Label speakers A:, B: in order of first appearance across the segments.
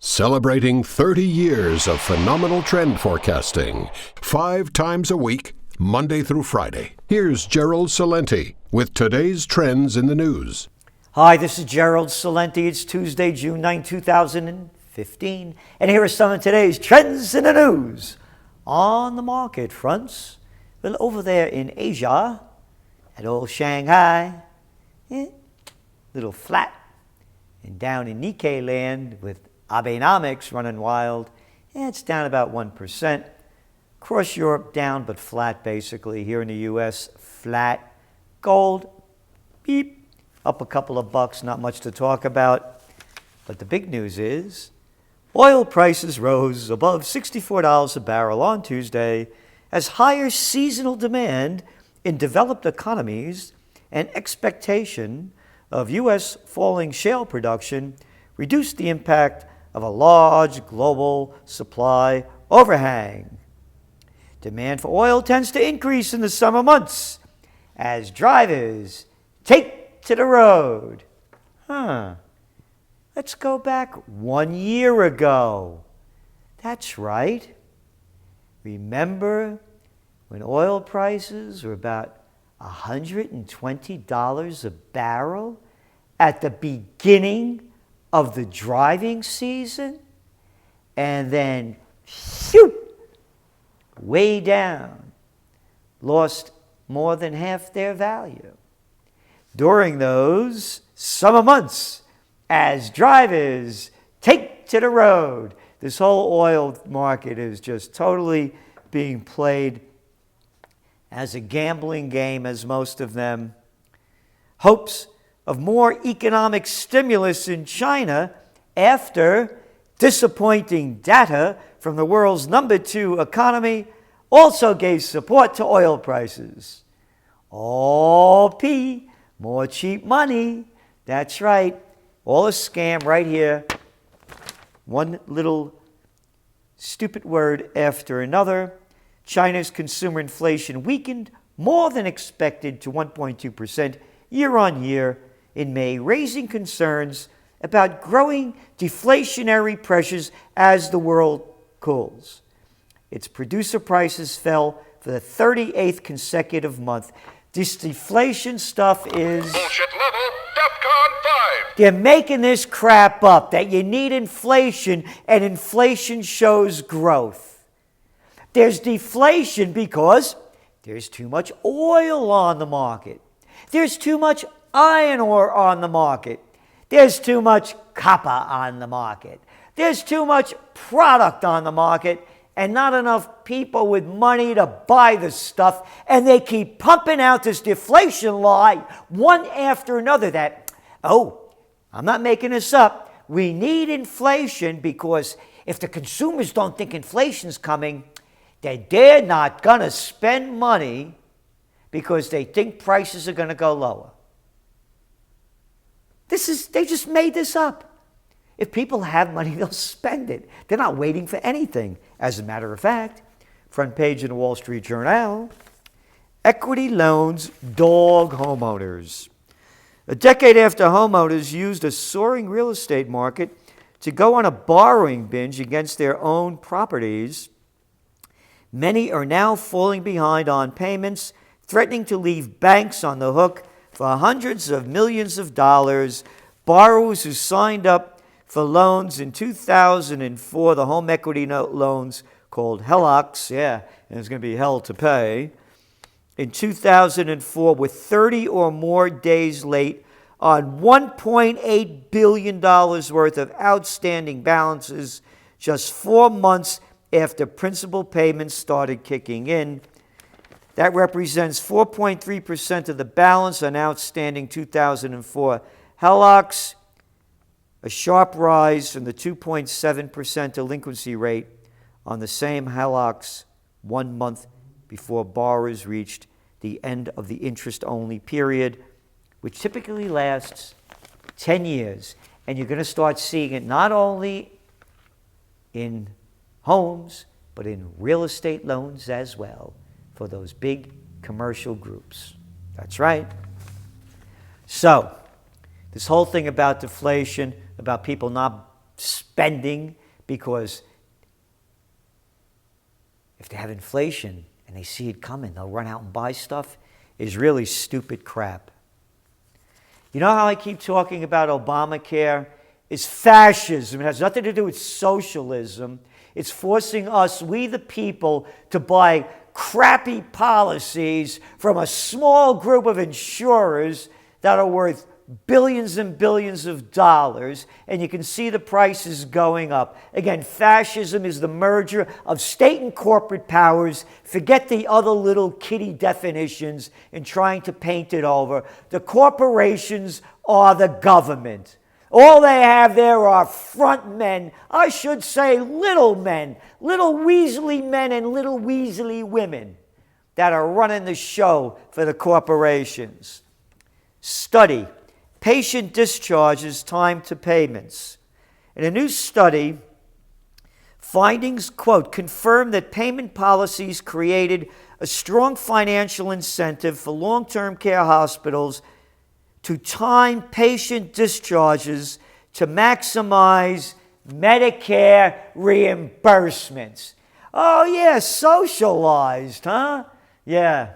A: Celebrating 30 years of phenomenal trend forecasting, 5 times a week, Monday through Friday. Here's Gerald Celente with today's trends in the news.
B: Hi, this is Gerald Celente. It's Tuesday, June 9, 2015. And here are some of today's trends in the news. On the market fronts, well, over there in Asia, at old Shanghai, little flat. And down in Nikkei land with Abenomics running wild, it's down about 1%. Across Europe, down but flat basically. Here in the U.S., flat. Gold, beep, up a couple of bucks, not much to talk about. But the big news is oil prices rose above $64 a barrel on Tuesday as higher seasonal demand in developed economies and expectation of U.S. falling shale production reduced the impact of a large global supply overhang. Demand for oil tends to increase in the summer months as drivers take to the road. Let's go back 1 year ago. That's right. Remember when oil prices were about $120 a barrel at the beginning of the driving season? And then, shoot, way down, lost more than half their value. During those summer months, as drivers take to the road, this whole oil market is just totally being played as a gambling game, as most of them. Hopes of more economic stimulus in China after disappointing data from the world's number 2 economy also gave support to oil prices. All P, more cheap money. That's right. All a scam right here. One little stupid word after another. China's consumer inflation weakened more than expected to 1.2% year on year in May, raising concerns about growing deflationary pressures as the world cools. Its producer prices fell for the 38th consecutive month. This deflation stuff is
C: bullshit level, DEFCON 5.
B: They're making this crap up, that you need inflation, and inflation shows growth. There's deflation because there's too much oil on the market. There's too much iron ore on the market. There's too much copper on the market. There's too much product on the market and not enough people with money to buy the stuff. And they keep pumping out this deflation lie one after another that, I'm not making this up. We need inflation because if the consumers don't think inflation's coming, they're not going to spend money because they think prices are going to go lower. They just made this up. If people have money, they'll spend it. They're not waiting for anything. As a matter of fact, front page in the Wall Street Journal, equity loans dog homeowners. A decade after homeowners used a soaring real estate market to go on a borrowing binge against their own properties, many are now falling behind on payments, threatening to leave banks on the hook for hundreds of millions of dollars. Borrowers who signed up for loans in 2004, the home equity note loans called HELOCs, and it's going to be hell to pay, in 2004 were 30 or more days late on $1.8 billion worth of outstanding balances just 4 months after principal payments started kicking in. That represents 4.3% of the balance on outstanding 2004 HELOCs, a sharp rise from the 2.7% delinquency rate on the same HELOCs 1 month before borrowers reached the end of the interest-only period, which typically lasts 10 years. And you're going to start seeing it not only in homes, but in real estate loans as well for those big commercial groups. That's right. So, this whole thing about deflation, about people not spending, because if they have inflation and they see it coming, they'll run out and buy stuff, is really stupid crap. You know how I keep talking about Obamacare? It's fascism. It has nothing to do with socialism. It's forcing us, we the people, to buy crappy policies from a small group of insurers that are worth billions and billions of dollars, and you can see the prices going up. Again, fascism is the merger of state and corporate powers. Forget the other little kitty definitions in trying to paint it over. The corporations are the government. All they have there are front men, I should say little men, little Weasley men and little Weasley women that are running the show for the corporations. Study, patient discharges, time to payments. In a new study, findings, quote, confirm that payment policies created a strong financial incentive for long-term care hospitals to time patient discharges to maximize Medicare reimbursements. Oh yeah, socialized, huh? Yeah,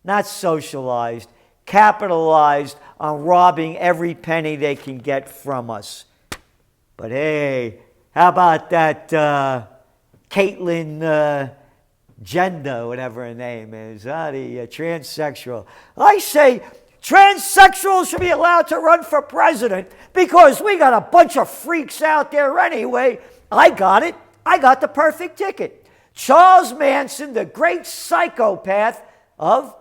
B: not socialized, capitalized on robbing every penny they can get from us. But hey, how about that Caitlyn Gender, whatever her name is, the transsexual. I say transsexuals should be allowed to run for president because we got a bunch of freaks out there anyway. I got it. I got the perfect ticket. Charles Manson, the great psychopath of,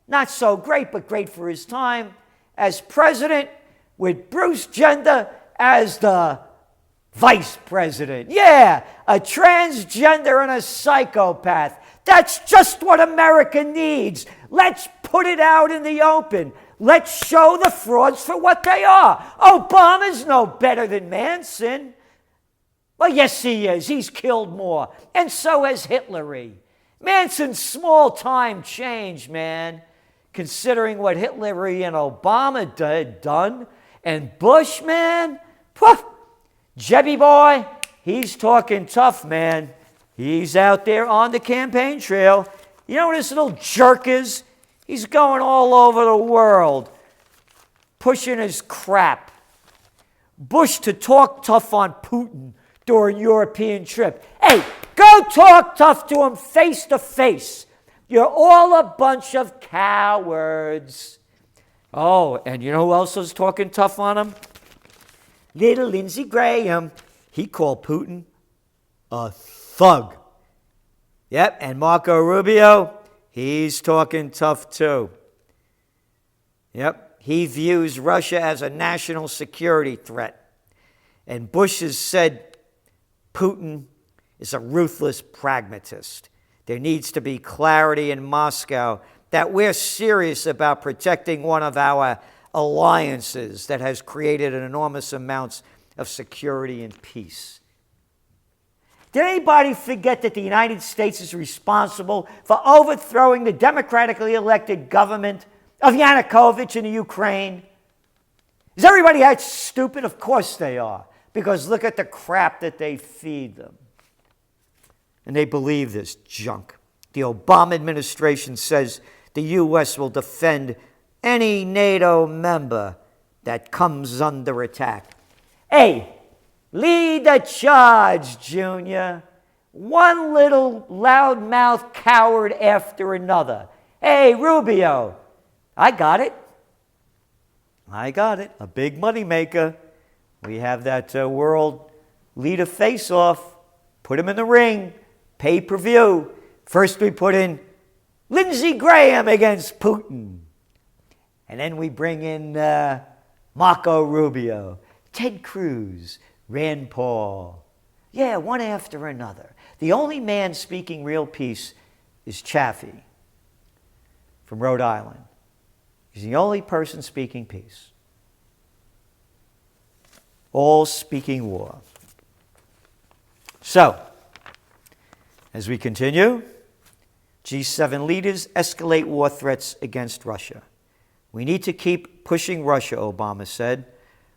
B: not so great, but great for his time, as president, with Bruce Jenner as the vice president. Yeah, a transgender and a psychopath. That's just what America needs. Let's put it out in the open. Let's show the frauds for what they are. Obama's no better than Manson. Well, yes, he is. He's killed more. And so has Hitler. Manson's small-time change, man, considering what Hitler and Obama done. And Bush, man, poof, Jebby boy, he's talking tough, man. He's out there on the campaign trail. You know what this little jerk is? He's going all over the world, pushing his crap. Bush to talk tough on Putin during European trip. Hey, go talk tough to him face to face. You're all a bunch of cowards. Oh, and you know who else was talking tough on him? Little Lindsey Graham. He called Putin a thug. Yep, and Marco Rubio, he's talking tough too. Yep, he views Russia as a national security threat. And Bush has said Putin is a ruthless pragmatist. There needs to be clarity in Moscow that we're serious about protecting one of our alliances that has created an enormous amounts of security and peace. Did anybody forget that the United States is responsible for overthrowing the democratically elected government of Yanukovych in the Ukraine? Is everybody that stupid? Of course they are, because look at the crap that they feed them. And they believe this junk. The Obama administration says the U.S. will defend any NATO member that comes under attack. Hey, lead the charge, Junior. One little loudmouth coward after another. Hey, Rubio, I got it. I got it. A big moneymaker. We have that world leader face-off. Put him in the ring. Pay-per-view. First we put in Lindsey Graham against Putin. And then we bring in Marco Rubio, Ted Cruz, Rand Paul. Yeah, one after another. The only man speaking real peace is Chaffee from Rhode Island. He's the only person speaking peace. All speaking war. So, as we continue, G7 leaders escalate war threats against Russia. We need to keep pushing Russia, Obama said.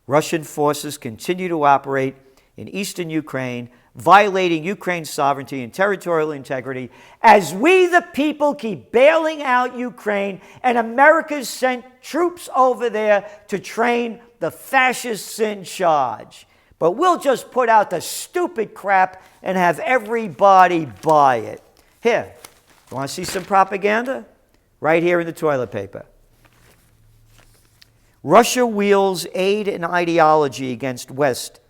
B: Russian forces continue to operate in eastern Ukraine, violating Ukraine's sovereignty and territorial integrity, as we, the people, keep bailing out Ukraine, and America's sent troops over there to train the fascists in charge. But we'll just put out the stupid crap and have everybody buy it. Here, you want to see some propaganda? Right here in the toilet paper. Russia wields aid and ideology against West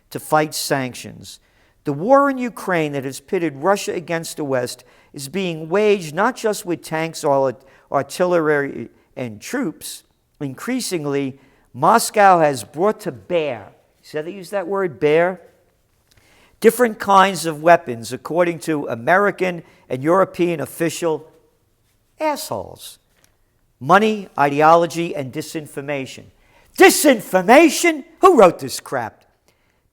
B: to fight sanctions. The war in Ukraine that has pitted Russia against the West is being waged not just with tanks, artillery, and troops. Increasingly, Moscow has brought to bear, see how they use that word, bear? Different kinds of weapons, according to American and European official assholes. Money, ideology, and disinformation. Disinformation? Who wrote this crap?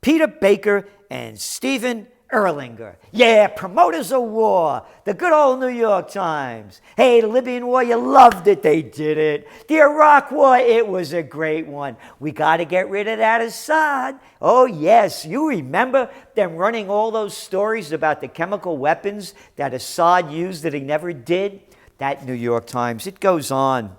B: Peter Baker and Stephen Erlinger. Yeah, promoters of war. The good old New York Times. Hey, the Libyan War, you loved it. They did it. The Iraq War, it was a great one. We got to get rid of that Assad. Oh, yes. You remember them running all those stories about the chemical weapons that Assad used that he never did? That New York Times. It goes on.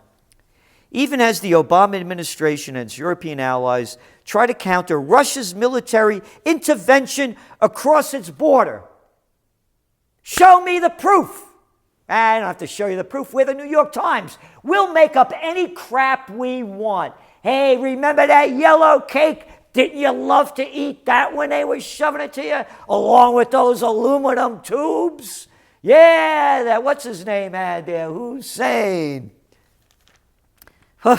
B: Even as the Obama administration and its European allies try to counter Russia's military intervention across its border. Show me the proof. I don't have to show you the proof. We're the New York Times. We'll make up any crap we want. Hey, remember that yellow cake? Didn't you love to eat that when they were shoving it to you? Along with those aluminum tubes? Yeah, that what's his name had there? Hussein. Huh.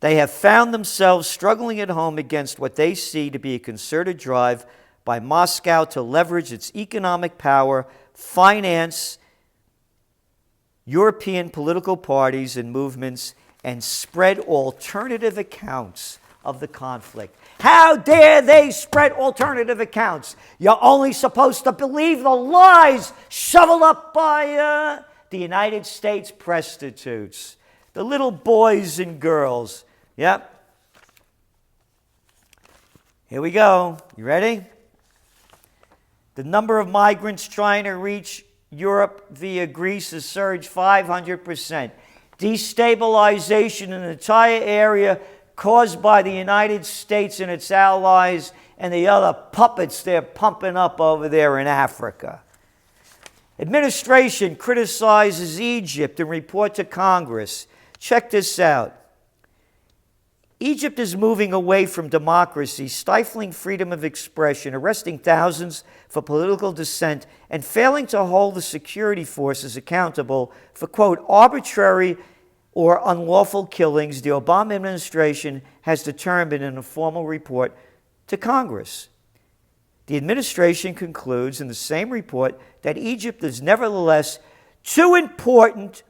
B: They have found themselves struggling at home against what they see to be a concerted drive by Moscow to leverage its economic power, finance European political parties and movements, and spread alternative accounts of the conflict. How dare they spread alternative accounts? You're only supposed to believe the lies shoveled up by the United States prostitutes, the little boys and girls. Yep. Here we go. You ready? The number of migrants trying to reach Europe via Greece has surged 500%. Destabilization in the entire area caused by the United States and its allies and the other puppets they're pumping up over there in Africa. Administration criticizes Egypt and report to Congress. Check this out. Egypt is moving away from democracy, stifling freedom of expression, arresting thousands for political dissent, and failing to hold the security forces accountable for, quote, arbitrary or unlawful killings the Obama administration has determined in a formal report to Congress. The administration concludes in the same report that Egypt is nevertheless too important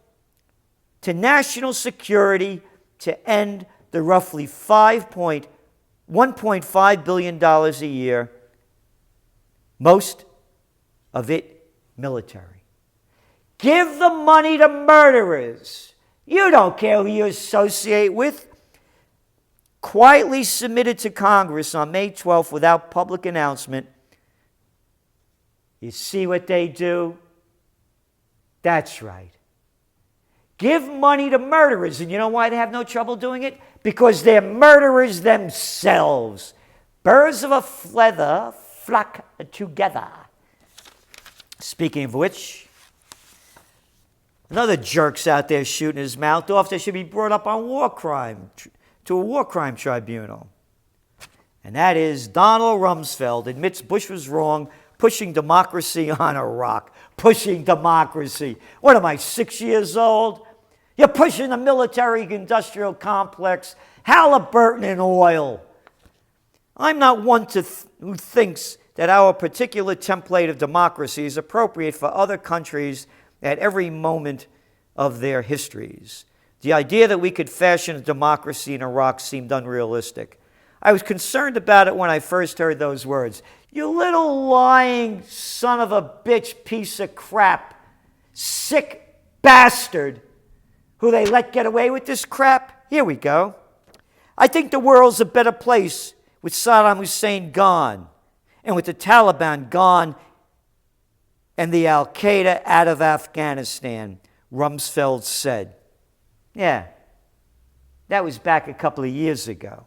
B: to national security to end the roughly $1.5 billion a year, most of it military. Give the money to murderers. You don't care who you associate with. Quietly submitted to Congress on May 12th without public announcement. You see what they do? That's right. Give money to murderers. And you know why they have no trouble doing it? Because they're murderers themselves. Birds of a feather flock together. Speaking of which, another jerk's out there shooting his mouth off. They should be brought up on to a war crime tribunal. And that is Donald Rumsfeld admits Bush was wrong pushing democracy on Iraq. Pushing democracy. What am I, 6 years old? You're pushing the military-industrial complex, Halliburton and oil. I'm not one who thinks that our particular template of democracy is appropriate for other countries at every moment of their histories. The idea that we could fashion a democracy in Iraq seemed unrealistic. I was concerned about it when I first heard those words. You little lying son of a bitch piece of crap, sick bastard, who they let get away with this crap? Here we go. I think the world's a better place with Saddam Hussein gone and with the Taliban gone and the Al-Qaeda out of Afghanistan, Rumsfeld said. Yeah, that was back a couple of years ago.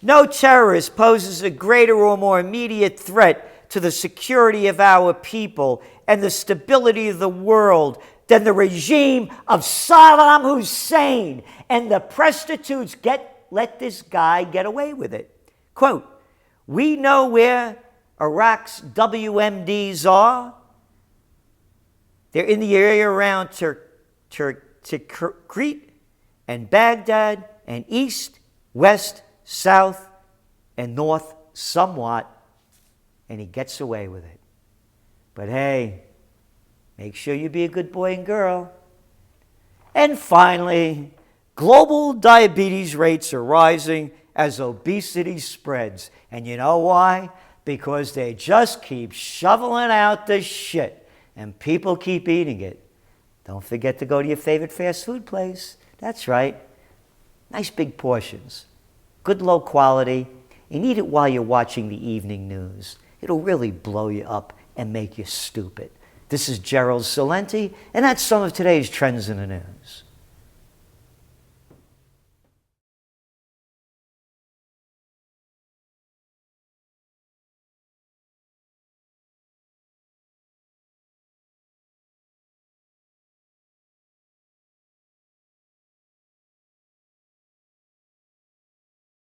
B: No terrorist poses a greater or more immediate threat to the security of our people and the stability of the world than the regime of Saddam Hussein. And the prostitutes let this guy get away with it. Quote, we know where Iraq's WMDs are. They're in the area around Tikrit and Baghdad and east, west, south, and north somewhat, and he gets away with it. But hey, make sure you be a good boy and girl. And finally, global diabetes rates are rising as obesity spreads. And you know why? Because they just keep shoveling out the shit, and people keep eating it. Don't forget to go to your favorite fast food place. That's right. Nice big portions. Good low quality, and eat it while you're watching the evening news. It'll really blow you up and make you stupid. This is Gerald Celente, and that's some of today's trends in the news.